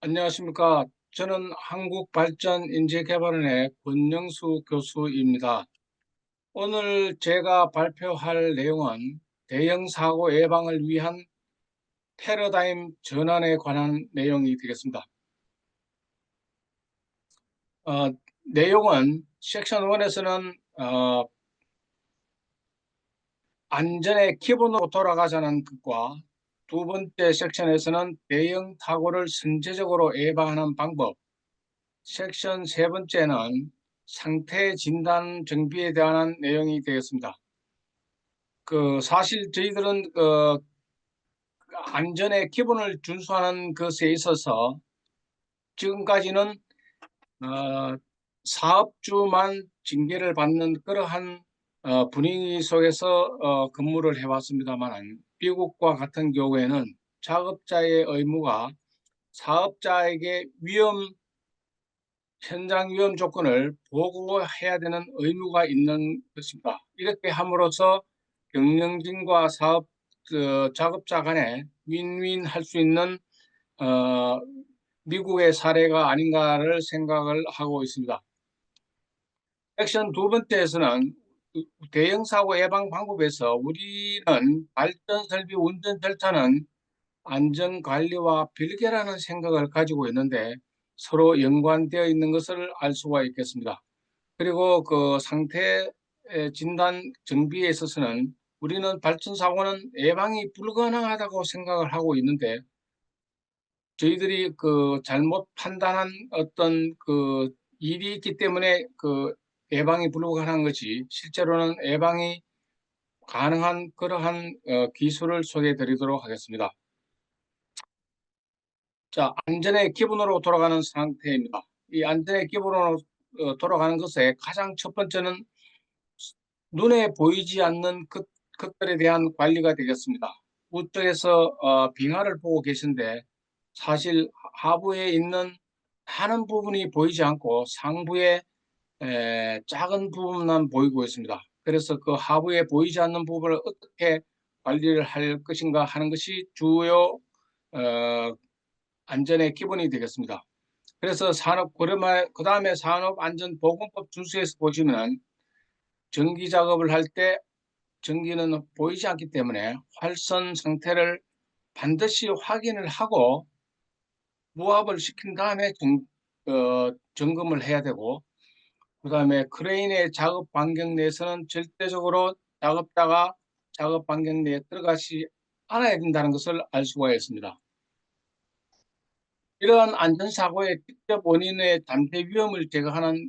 안녕하십니까. 저는 한국발전인재개발원의 권영수 교수입니다. 오늘 제가 발표할 내용은 대형 사고 예방을 위한 패러다임 전환에 관한 내용이 되겠습니다. 어, 내용은 섹션 1에서는 안전의 기본으로 돌아가자는 것과 두 번째 섹션에서는 대형 사고를 선제적으로 예방하는 방법, 섹션 세 번째는 상태 진단 정비에 대한 내용이 되겠습니다. 사실 저희들은 안전의 기본을 준수하는 것에 있어서 지금까지는 어, 사업주만 징계를 받는 그러한 분위기 속에서 근무를 해왔습니다만, 미국과 같은 경우에는 작업자의 의무가 사업자에게 현장 위험 조건을 보고해야 되는 의무가 있는 것입니다. 이렇게 함으로써 경영진과 작업자 간에 윈윈 할 수 있는 어, 미국의 사례가 아닌가를 생각을 하고 있습니다. 액션 두 번째에서는 대형 사고 예방 방법에서 우리는 발전 설비 운전 절차는 안전 관리와 별개라는 생각을 가지고 있는데 서로 연관되어 있는 것을 알 수가 있겠습니다. 그리고 그 상태 진단 정비에 있어서는 우리는 발전 사고는 예방이 불가능하다고 생각을 하고 있는데, 저희들이 그 잘못 판단한 어떤 그 일이 있기 때문에 그 예방이 불가능한 것이, 실제로는 예방이 가능한 그러한 기술을 소개해 드리도록 하겠습니다. 자, 안전의 기본으로 돌아가는 상태입니다. 이 안전의 기본으로 돌아가는 것에 가장 첫 번째는 눈에 보이지 않는 것들에 대한 관리가 되겠습니다. 우측에서 빙하를 보고 계신데, 사실 하부에 있는 많은 부분이 보이지 않고 상부에 작은 부분만 보이고 있습니다. 그래서 그 하부에 보이지 않는 부분을 어떻게 관리를 할 것인가 하는 것이 주요 어, 안전의 기본이 되겠습니다. 그래서 그다음에 산업안전보건법 준수에서 보시면 전기 작업을 할 때 전기는 보이지 않기 때문에 활선 상태를 반드시 확인을 하고 무압을 시킨 다음에 점검을 해야 되고, 그다음에 크레인의 작업 반경 내에서는 절대적으로 작업자가 작업 반경 내에 들어가지 않아야 된다는 것을 알 수가 있습니다. 이러한 안전사고의 직접 원인의 잠재 위험을 제거하는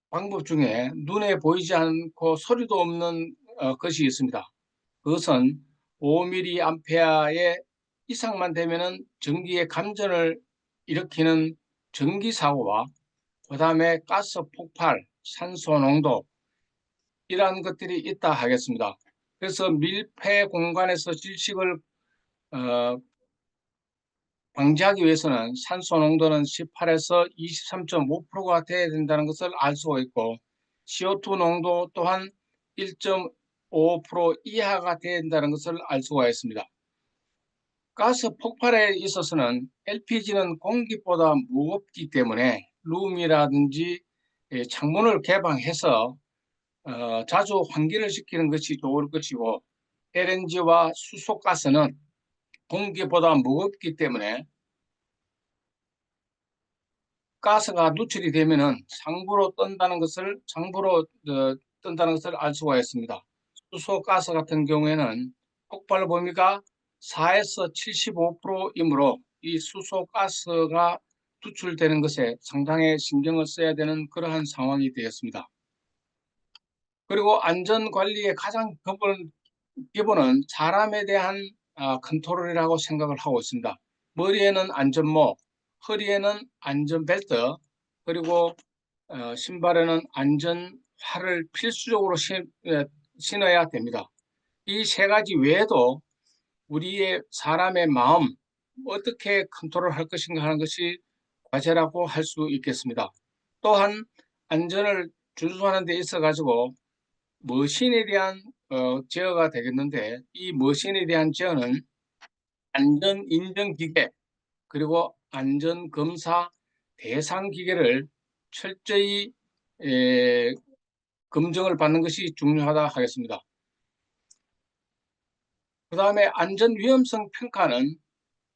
방법 중에 눈에 보이지 않고 소리도 없는 것이 있습니다. 그것은 5mA의 이상만 되면은 전기의 감전을 일으키는 전기 사고와, 그다음에 가스 폭발, 산소 농도, 이러한 것들이 있다 하겠습니다. 그래서 밀폐 공간에서 질식을 어, 방지하기 위해서는 산소 농도는 18에서 23.5%가 돼야 된다는 것을 알 수가 있고, CO2 농도 또한 1.5% 이하가 돼야 된다는 것을 알 수가 있습니다. 가스 폭발에 있어서는 LPG는 공기보다 무겁기 때문에 룸이라든지 창문을 개방해서 자주 환기를 시키는 것이 좋을 것이고, LNG와 수소가스는 공기보다 무겁기 때문에 가스가 누출이 되면은 상부로 뜬다는 것을 알 수가 있습니다. 수소가스 같은 경우에는 폭발 범위가 4에서 75%이므로 이 수소가스가 누출되는 것에 상당히 신경을 써야 되는 그러한 상황이 되었습니다. 그리고 안전관리의 가장 기본은 사람에 대한 컨트롤이라고 생각을 하고 있습니다. 머리에는 안전모, 허리에는 안전벨트, 그리고 신발에는 안전화를 필수적으로 신어야 됩니다. 이 세 가지 외에도 우리의 사람의 마음, 어떻게 컨트롤할 것인가 하는 것이 과제라고 할 수 있겠습니다. 또한 안전을 준수하는 데 있어 가지고 머신에 대한 제어가 되겠는데, 이 머신에 대한 제어는 안전인정기계 그리고 안전검사 대상기계를 철저히 검증을 받는 것이 중요하다 하겠습니다. 그 다음에 안전위험성 평가는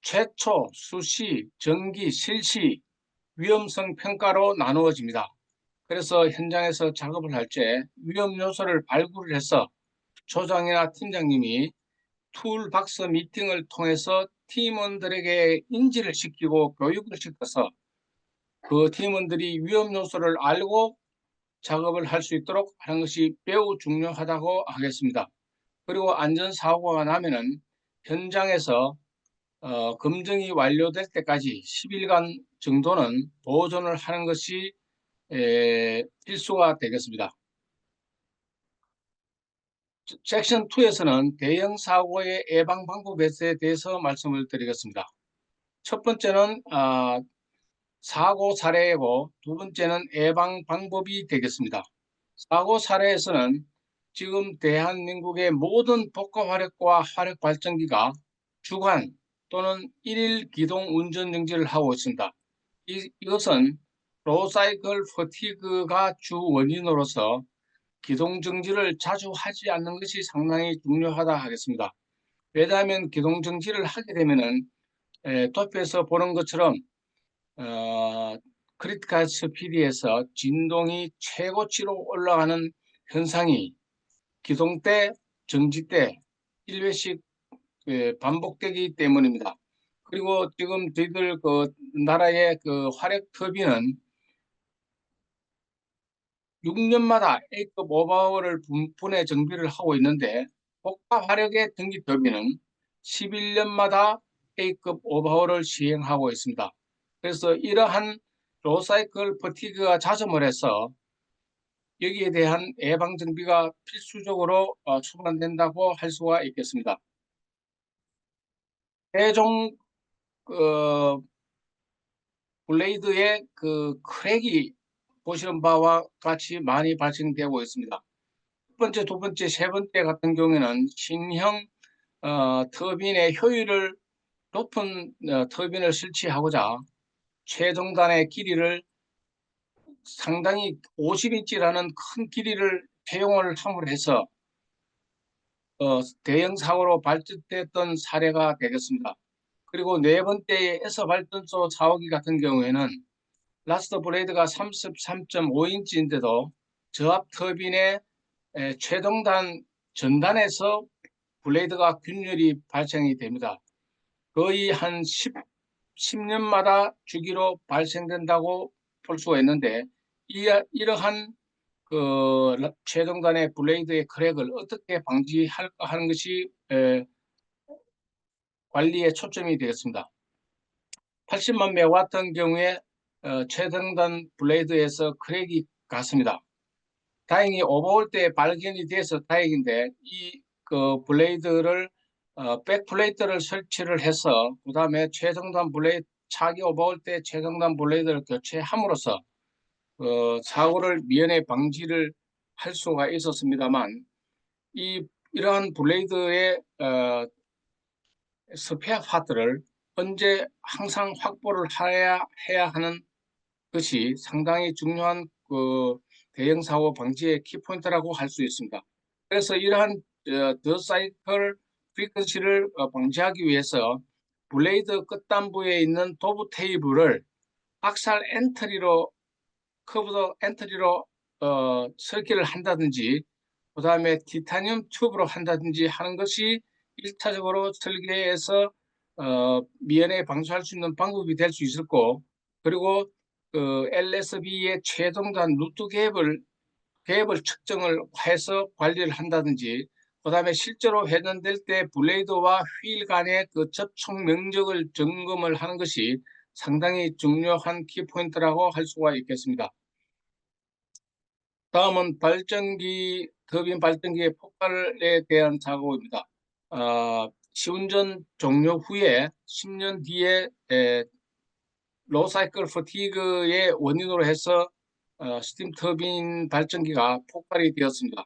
최초, 수시, 정기, 실시 위험성 평가로 나누어집니다. 그래서 현장에서 작업을 할 때 위험 요소를 발굴을 해서 조장이나 팀장님이 툴박스 미팅을 통해서 팀원들에게 인지를 시키고 교육을 시켜서 그 팀원들이 위험 요소를 알고 작업을 할 수 있도록 하는 것이 매우 중요하다고 하겠습니다. 그리고 안전사고가 나면은 현장에서 검증이 완료될 때까지 10일간 정도는 보존을 하는 것이 필수가 되겠습니다. 섹션 2에서는 대형 사고의 예방 방법에 대해서 말씀을 드리겠습니다. 첫 번째는 사고 사례이고 두 번째는 예방 방법이 되겠습니다. 사고 사례에서는 지금 대한민국의 모든 복합 화력과 화력 발전기가 주간 또는 일일 기동 운전 정지를 하고 있습니다. 이것은 로사이클 퍼티그가 주 원인으로서 기동 정지를 자주 하지 않는 것이 상당히 중요하다 하겠습니다. 왜냐하면 기동 정지를 하게 되면은 도표에서 보는 것처럼 크리티컬 스피드에서 진동이 최고치로 올라가는 현상이 기동 때, 정지 때 1회씩 반복되기 때문입니다. 그리고 지금 저희들 그 나라의 그 화력 터빈은 6년마다 A급 오버하울을 분해 정비를 하고 있는데 복합 화력의 전기 터빈은 11년마다 A급 오버하울을 시행하고 있습니다. 그래서 이러한 로사이클 퍼티그가 자점을 해서 여기에 대한 예방 정비가 필수적으로 추간된다고 할 수가 있겠습니다. 최종 블레이드의 그 크랙이 보시는 바와 같이 많이 발생되고 있습니다. 첫 번째, 두 번째, 세 번째 같은 경우에는 신형 터빈의 효율을 높은 터빈을 설치하고자 최종단의 길이를 상당히 50인치라는 큰 길이를 채용을 함으로 해서 대형 사고로 발전됐던 사례가 되겠습니다. 그리고 네 번째에서 발전소 4호기 같은 경우에는 라스트 블레이드가 33.5인치인데도 저압 터빈의 최동단 전단에서 블레이드가 균열이 발생이 됩니다. 거의 한 10년마다 주기로 발생된다고 볼 수가 있는데 이러한 그 최동단의 블레이드의 크랙을 어떻게 방지할까 하는 것이 관리의 초점이 되겠습니다. 80만 메가와트 같은 경우에 최동단 블레이드에서 크랙이 갔습니다. 다행히 오버홀 때 발견이 돼서 다행인데 이 그 블레이드를 백 플레이트를 설치를 해서 그 다음에 최정단 블레이드 차기 오버홀 때 최정단 블레이드를 교체함으로써 사고를 미연에 방지를 할 수가 있었습니다만 이러한 블레이드의 스페어 파트를 언제 항상 확보를 해야 하는 것이 상당히 중요한 그 대형 사고 방지의 키포인트라고 할 수 있습니다. 그래서 이러한 더 사이클 프리퀀시를 방지하기 위해서 블레이드 끝단부에 있는 도브 테이블을 악살 엔트리로 커브드 엔트리로 설계를 한다든지 그 다음에 티타늄 튜브로 한다든지 하는 것이 1차적으로 설계해서 미연에 방수할 수 있는 방법이 될 수 있을 거고 그리고 그 LSB의 최종단 루트 갭을 측정을 해서 관리를 한다든지 그 다음에 실제로 회전될 때 블레이드와 휠 간의 그 접촉 면적을 점검을 하는 것이 상당히 중요한 키포인트라고 할 수가 있겠습니다. 다음은 터빈 발전기의 폭발에 대한 사고입니다. 시운전 종료 후에 10년 뒤에 로사이클 퍼티그의 원인으로 해서 스팀 터빈 발전기가 폭발이 되었습니다.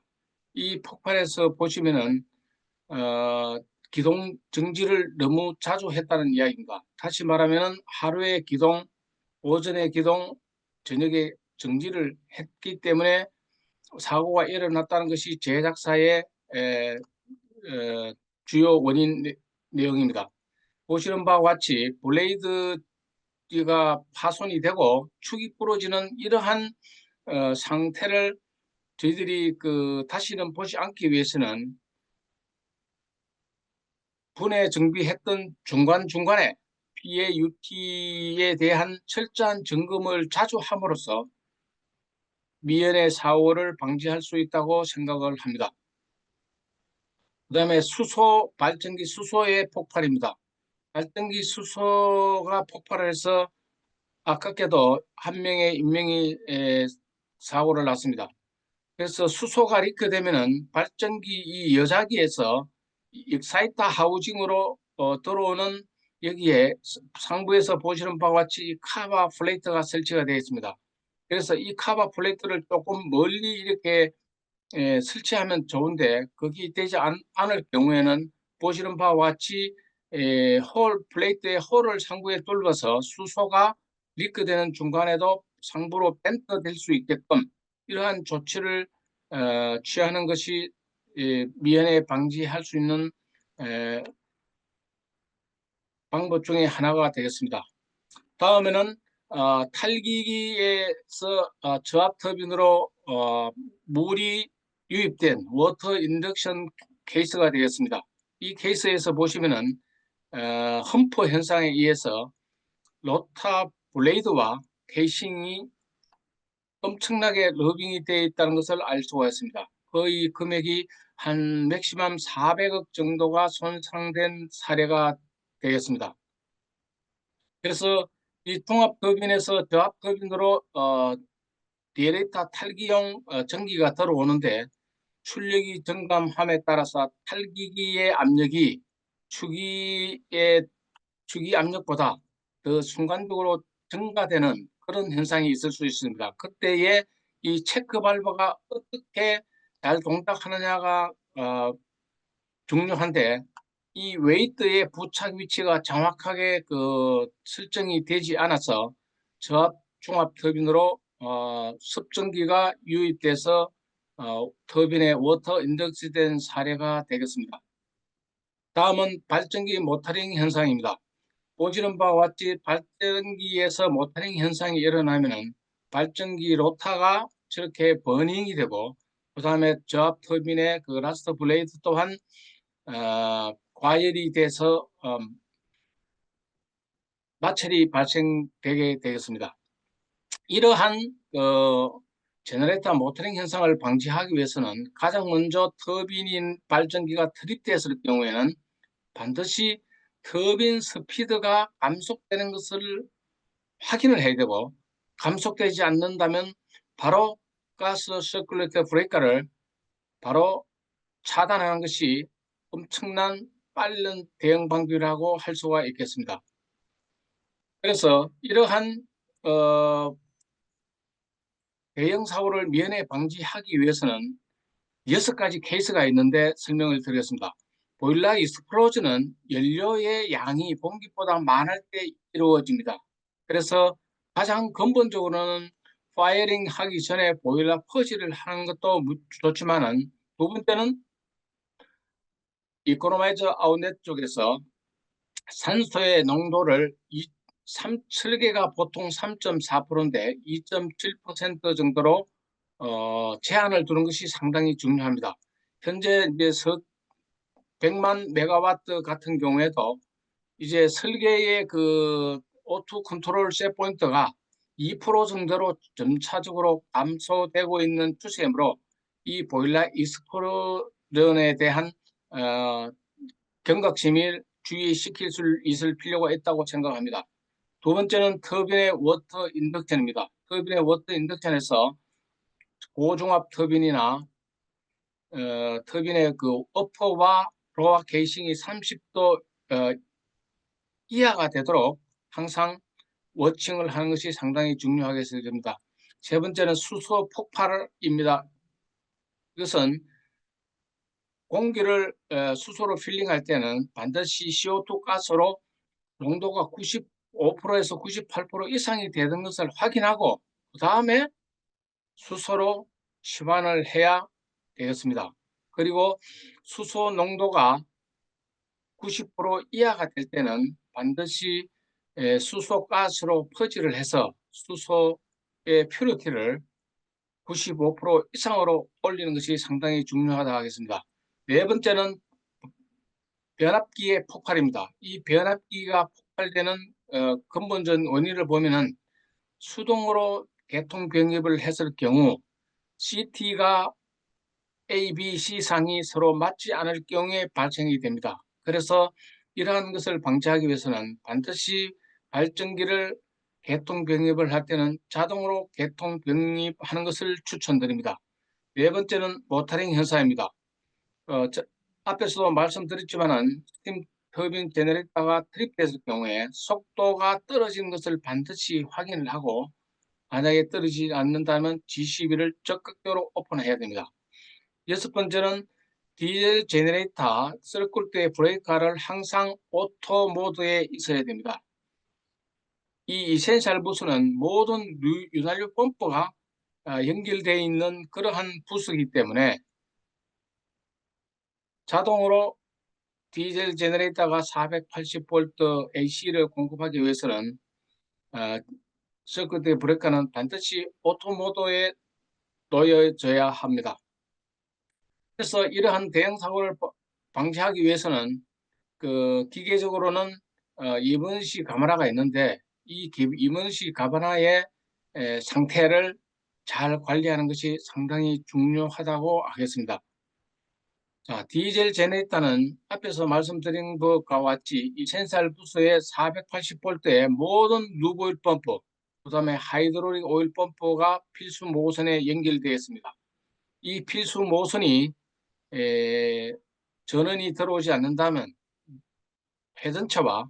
이 폭발에서 보시면은 기동 정지를 너무 자주 했다는 이야기입니다. 다시 말하면 하루에 기동, 오전에 기동, 저녁에 정지를 했기 때문에 사고가 일어났다는 것이 제작사의 주요 원인 내용입니다. 보시는 바와 같이 블레이드가 파손이 되고 축이 부러지는 이러한 상태를 저희들이 다시는 보지 않기 위해서는 분해 정비했던 중간중간에 피해 유티에 대한 철저한 점검을 자주 함으로써 미연의 사고를 방지할 수 있다고 생각을 합니다. 그 다음에 수소, 발전기 수소의 폭발입니다. 발전기 수소가 폭발해서 아깝게도 한 명의 인명이 사고를 났습니다. 그래서 수소가 리크되면은 발전기 이 여자기에서 익사이터 하우징으로 들어오는 여기에 상부에서 보시는 바와 같이 카바 플레이트가 설치가 되어 있습니다. 그래서 이 카바 플레이트를 조금 멀리 이렇게 설치하면 좋은데 거기 되지 않을 경우에는 보시는 바와 같이 홀 플레이트의 홀을 상부에 뚫어서 수소가 리크되는 중간에도 상부로 벤터 될 수 있게끔 이러한 조치를 취하는 것이 미연에 방지할 수 있는 방법 중에 하나가 되겠습니다. 다음에는 탈기기에서 저압 터빈으로 물이 유입된 워터 인덕션 케이스가 되겠습니다. 이 케이스에서 보시면은 험퍼 현상에 의해서 로타 블레이드와 케이싱이 엄청나게 러빙이 되어 있다는 것을 알 수가 있습니다. 거의 금액이 한 맥시멈 400억 정도가 손상된 사례가 되겠습니다. 그래서 이 통합터빈에서 저압터빈으로 디에레이터 탈기용 전기가 들어오는데 출력이 증감함에 따라서 탈기기의 압력이 주기 압력보다 더 순간적으로 증가되는 그런 현상이 있을 수 있습니다. 그때에 이 체크 발버가 어떻게 잘 동작하느냐가 중요한데 이 웨이트의 부착 위치가 정확하게 설정이 되지 않아서 저압 중압 터빈으로 습전기가 유입돼서 터빈에 워터 인덕스된 사례가 되겠습니다. 다음은 발전기 모터링 현상입니다. 보시는 바와 같이 발전기에서 모터링 현상이 일어나면은 발전기 로타가 저렇게 버닝이 되고 그 다음에 저압 터빈의 라스트 블레이드 또한 과열이 돼서 마찰이 발생되게 되겠습니다. 이러한 제너레이터 모터링 현상을 방지하기 위해서는 가장 먼저 터빈인 발전기가 투입됐을 경우에는 반드시 터빈 스피드가 감속되는 것을 확인을 해야 되고 감속되지 않는다면 바로 가스 서큘레이터 브레이커를 바로 차단하는 것이 엄청난 빠른 대응 방법이라고 할 수가 있겠습니다. 그래서 이러한 대형 사고를 미연에 방지하기 위해서는 6가지 케이스가 있는데 설명을 드리겠습니다. 보일러 익스플로전은 연료의 양이 공기보다 많을 때 이루어집니다. 그래서 가장 근본적으로는 파이어링 하기 전에 보일러 퍼지를 하는 것도 좋지만은 두 번째는 이코노마이저 아웃렛 쪽에서 산소의 농도를 설계가 보통 3.4%인데 2.7% 정도로 제한을 두는 것이 상당히 중요합니다. 현재 이제 100만 메가와트 같은 경우에도 이제 설계의 O2 컨트롤 셋 포인트가 2% 정도로 점차적으로 감소되고 있는 추세이므로 이 보일러 익스플로전에 대한 경각심을 주의시킬 수 있을 필요가 있다고 생각합니다. 두 번째는 터빈의 워터 인덕션입니다. 터빈의 워터 인덕션에서 고중압 터빈이나 터빈의 어퍼와 로어 케이싱이 30도 이하가 되도록 항상 워칭을 하는 것이 상당히 중요하게 됩니다. 세 번째는 수소 폭발입니다. 이것은 공기를 수소로 필링할 때는 반드시 CO2 가스로 농도가 95%에서 98% 이상이 되는 것을 확인하고 그 다음에 수소로 시환을 해야 되겠습니다. 그리고 수소 농도가 90% 이하가 될 때는 반드시 수소 가스로 퍼지를 해서 수소의 퓨리티를 95% 이상으로 올리는 것이 상당히 중요하다 하겠습니다. 네 번째는 변압기의 폭발입니다. 이 변압기가 폭발되는 근본적인 원인을 보면은 수동으로 계통 병입을 했을 경우 CT가 A, B, C 상이 서로 맞지 않을 경우에 발생이 됩니다. 그래서 이러한 것을 방지하기 위해서는 반드시 발전기를 계통 병입을 할 때는 자동으로 계통 병입하는 것을 추천드립니다. 네 번째는 모터링 현상입니다. 앞에서도 말씀드렸지만은 스팀 터빈 제너레이터가 트립됐을 경우에 속도가 떨어지는 것을 반드시 확인을 하고 만약에 떨어지지 않는다면 GCB를 적극적으로 오픈해야 됩니다. 여섯 번째는 디젤 제너레이터 썰꿀 때 브레이크를 항상 오토 모드에 있어야 됩니다. 이 이센셜 부스는 모든 윤활유 펌프가 연결되어 있는 그러한 부스이기 때문에 자동으로 디젤 제너레이터가 480V AC를 공급하기 위해서는 서킷 브레이커는 반드시 오토 모드에 놓여져야 합니다. 그래서 이러한 대형 사고를 방지하기 위해서는 기계적으로는 이먼시 가마라가 있는데 이 이먼시 가마라의 상태를 잘 관리하는 것이 상당히 중요하다고 하겠습니다. 자, 디젤 제네레이터는 앞에서 말씀드린 것과 같이 이 센살 부스의 480V의 모든 루브 오일 펌프, 그 다음에 하이드롤릭 오일 펌프가 필수 모선에 연결되어 있습니다. 이 필수 모선이 전원이 들어오지 않는다면 회전체와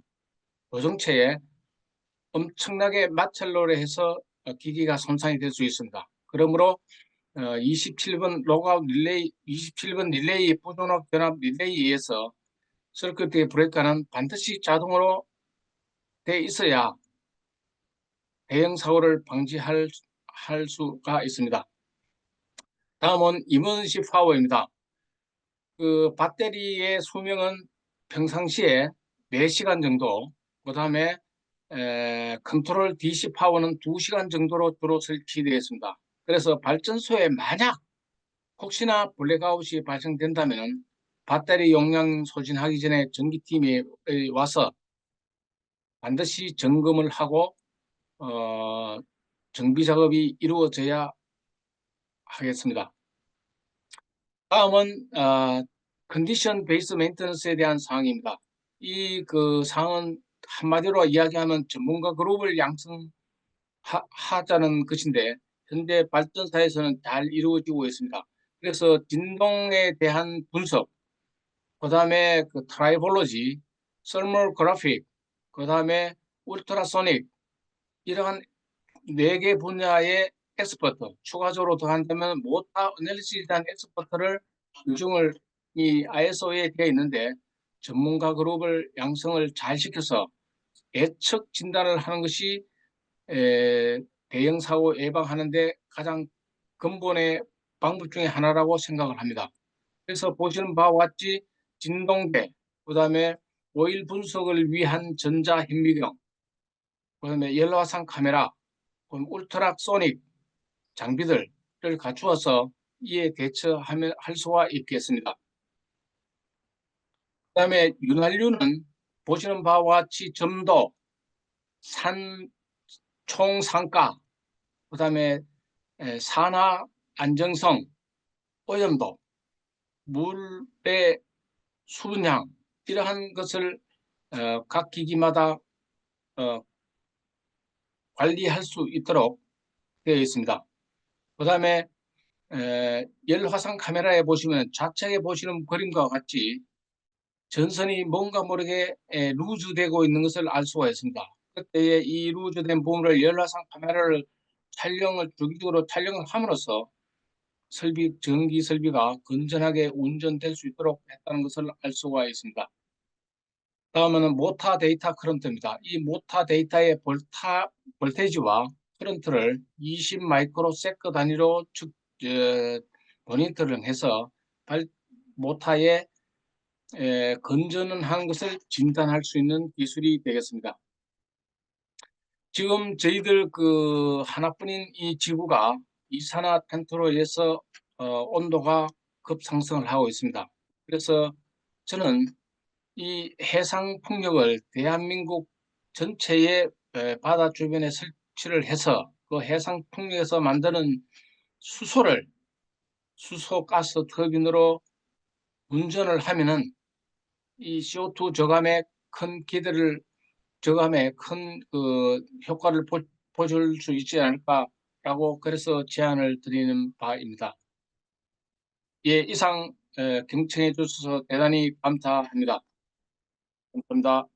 보정체에 엄청나게 마찰로를 해서 기기가 손상이 될 수 있습니다. 그러므로 27번 로그아웃 릴레이, 27번 릴레이 부존업 변압 릴레이에 의해서 서킷 브레이커는 반드시 자동으로 돼 있어야 대형 사고를 방지할 수가 있습니다. 다음은 이먼시 파워입니다. 배터리의 수명은 평상시에 4시간 정도, 그 다음에 컨트롤 DC 파워는 2시간 정도로 주로 설치되어 있습니다. 그래서 발전소에 만약 혹시나 블랙아웃이 발생된다면 배터리 용량 소진하기 전에 전기팀이 와서 반드시 점검을 하고 정비 작업이 이루어져야 하겠습니다. 다음은 컨디션 베이스 메인터넌스에 대한 사항입니다. 이 사항은 한마디로 이야기하면 전문가 그룹을 양성하자는 것인데 현대 발전사에서는 잘 이루어지고 있습니다. 그래서 진동에 대한 분석, 그 다음에 트라이볼로지, 설멀 그래픽, 그 다음에 울트라소닉, 이러한 4개 분야의 엑스퍼트, 추가적으로 더한다면 모터 애널리시스에 대한 엑스퍼트를 요즘을 이 ISO에 되어 있는데 전문가 그룹을 양성을 잘 시켜서 예측 진단을 하는 것이 대형 사고 예방하는 데 가장 근본의 방법 중에 하나라고 생각을 합니다. 그래서 보시는 바와 같이 진동대, 그 다음에 오일 분석을 위한 전자현미경, 그 다음에 열화상 카메라, 울트라소닉 장비들을 갖추어서 이에 대처할 수가 있겠습니다. 그 다음에 윤활유는 보시는 바와 같이 점도, 총상가, 그 다음에 산화 안정성, 오염도, 물의 수분량, 이러한 것을 각 기기마다 관리할 수 있도록 되어 있습니다. 그 다음에 열화상 카메라에 보시면 좌측에 보시는 그림과 같이 전선이 뭔가 모르게 루즈되고 있는 것을 알 수가 있습니다. 그때에 이 루즈된 부분을 열화상 카메라를 주기적으로 촬영을 함으로써 전기 설비가 건전하게 운전될 수 있도록 했다는 것을 알 수가 있습니다. 다음은 모타 데이터 커런트입니다. 이 모타 데이터의 볼테이지와 커런트를 20 마이크로세컨드 단위로 모니터링 해서 모타의 건전한 한 것을 진단할 수 있는 기술이 되겠습니다. 지금 저희들 하나뿐인 이 지구가 이산화탄소로 인해서 온도가 급상승을 하고 있습니다. 그래서 저는 이 해상 풍력을 대한민국 전체의 바다 주변에 설치를 해서 그 해상 풍력에서 만드는 수소를 수소가스 터빈으로 운전을 하면은 이 CO2 저감에 큰 효과를 보여줄 수 있지 않을까라고 그래서 제안을 드리는 바입니다. 예, 이상 경청해 주셔서 대단히 감사합니다. 감사합니다.